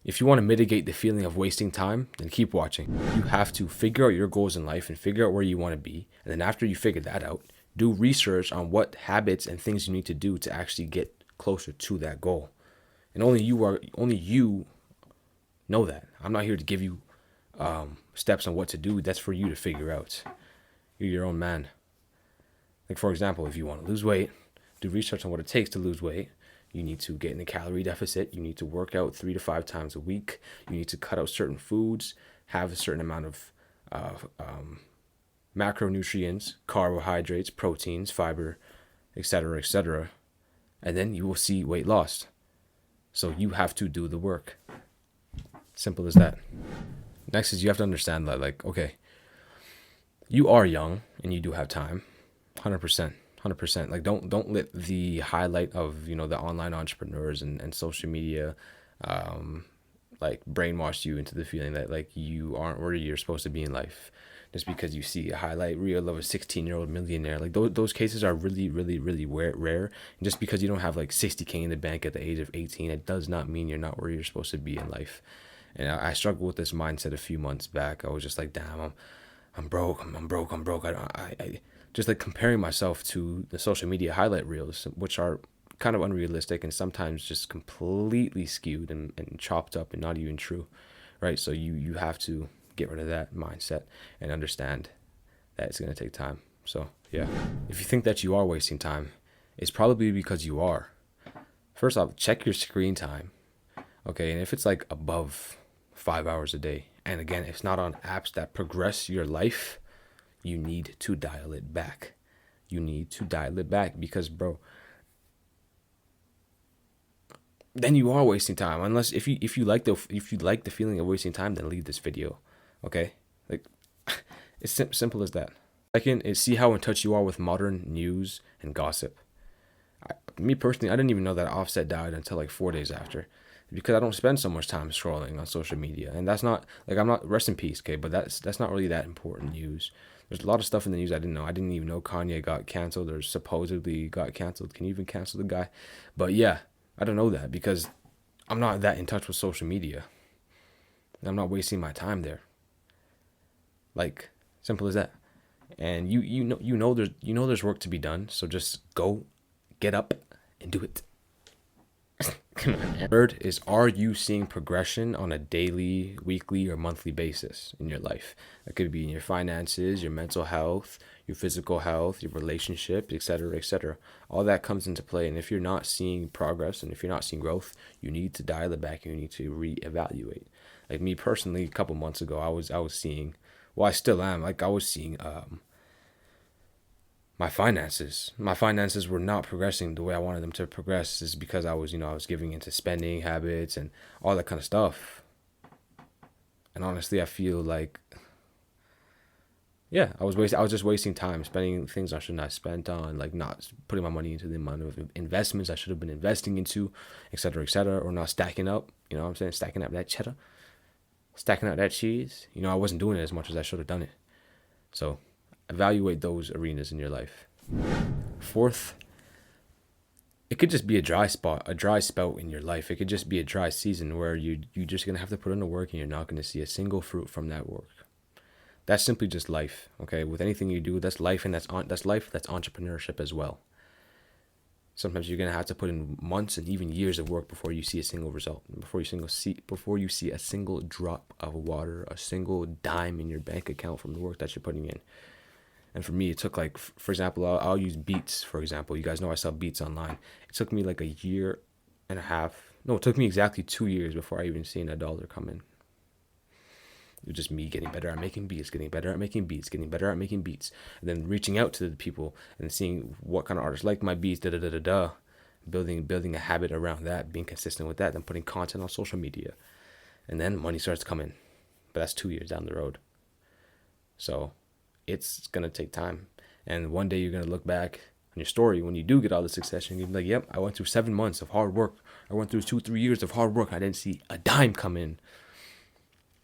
If you want to mitigate the feeling of wasting time, then keep watching. You have to figure out your goals in life and figure out where you want to be. And then after you figure that out, do research on what habits and things you need to do to actually get closer to that goal. And only you know that. I'm not here to give you steps on what to do. That's for you to figure out. You're your own man. Like, for example, if you want to lose weight, do research on what it takes to lose weight. You need to get in a calorie deficit. You need to work out 3 to 5 times a week. You need to cut out certain foods, have a certain amount of macronutrients, carbohydrates, proteins, fiber, etc., etc. And then you will see weight loss. So you have to do the work. Simple as that. Next is you have to understand that, like, okay, you are young and you do have time. 100%. 100%. Like, don't let the highlight of, the online entrepreneurs and social media like brainwash you into the feeling that, like, you aren't where you're supposed to be in life just because you see a highlight reel of a 16-year-old millionaire. Like, those cases are really, really, really rare. And just because you don't have like 60K in the bank at the age of 18, it does not mean you're not where you're supposed to be in life. And I struggled with this mindset a few months back. I was just like, damn, I'm broke. I'm broke. I just like comparing myself to the social media highlight reels, which are kind of unrealistic and sometimes just completely skewed and chopped up and not even true, right? So you have to get rid of that mindset and understand that it's going to take time. So yeah, if you think that you are wasting time, it's probably because you are. First off, check your screen time, okay? And if it's like above 5 hours a day, and again, it's not on apps that progress your life, you need to dial it back. You need to dial it back because, bro, then you are wasting time. Unless if you like the feeling of wasting time, then leave this video. Okay? Like, it's simple as that. Second is see how in touch you are with modern news and gossip. Me personally, I didn't even know that Offset died until like 4 days after, because I don't spend so much time scrolling on social media, and that's not like, I'm not, rest in peace, okay, but that's not really that important news. There's a lot of stuff in the news I didn't know. I didn't even know Kanye got canceled or supposedly got canceled. Can you even cancel the guy? But yeah, I don't know that because I'm not that in touch with social media. I'm not wasting my time there. Like, simple as that. And you know there's work to be done. So just go, get up, and do it. Third is, are you seeing progression on a daily, weekly, or monthly basis in your life? That could be in your finances, your mental health, your physical health, your relationships, etc., etc. All that comes into play. And if you're not seeing progress and if you're not seeing growth, you need to dial it back and you need to reevaluate. Like me personally, a couple months ago, I was seeing, well, I still am. Like, I was seeing my finances were not progressing the way I wanted them to progress. Is because I was giving into spending habits and all that kind of stuff. And honestly, I feel like, yeah, I was just wasting time spending things I should not have spent on, like not putting my money into the amount of investments I should have been investing into, etc., or not stacking up, you know what I'm saying, stacking up that cheddar, stacking up that cheese. I wasn't doing it as much as I should have done it. So evaluate those arenas in your life. Fourth, it could just be a dry spout in your life. It could just be a dry season where you're just gonna have to put in the work and you're not gonna see a single fruit from that work. That's simply just life. Okay, with anything you do, that's life, and that's life. That's entrepreneurship as well. Sometimes you're gonna have to put in months and even years of work before you see a single result, before you see a single drop of water, a single dime in your bank account from the work that you're putting in. And for me, it took like, for example, I'll use Beats, for example. You guys know I sell Beats online. It took me like a year and a half. No, it took me exactly 2 years before I even seen $1 come in. It was just me getting better at making beats, getting better at making beats, getting better at making beats. And then reaching out to the people and seeing what kind of artists like my beats, building a habit around that, being consistent with that, then putting content on social media. And then money starts coming. But that's 2 years down the road. So it's going to take time. And one day you're going to look back on your story when you do get all the success and you're like, yep, I went through 7 months of hard work. I went through 2-3 years of hard work. I didn't see a dime come in.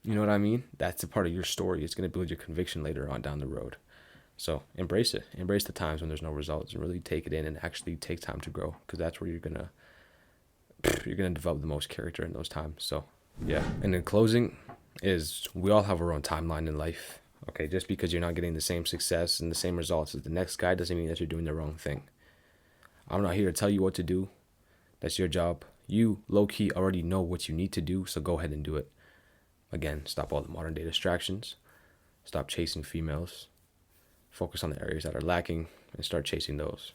You know what I mean? That's a part of your story. It's going to build your conviction later on down the road. So embrace it. Embrace the times when there's no results and really take it in and actually take time to grow, because that's where you're going to develop the most character in those times. So Yeah. And in closing, is we all have our own timeline in life. Okay, just because you're not getting the same success and the same results as the next guy doesn't mean that you're doing the wrong thing. I'm not here to tell you what to do. That's your job. You low key already know what you need to do, so go ahead and do it. Again, stop all the modern day distractions. Stop chasing females. Focus on the areas that are lacking and start chasing those.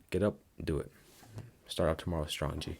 Get up, do it. Start out tomorrow strong, G.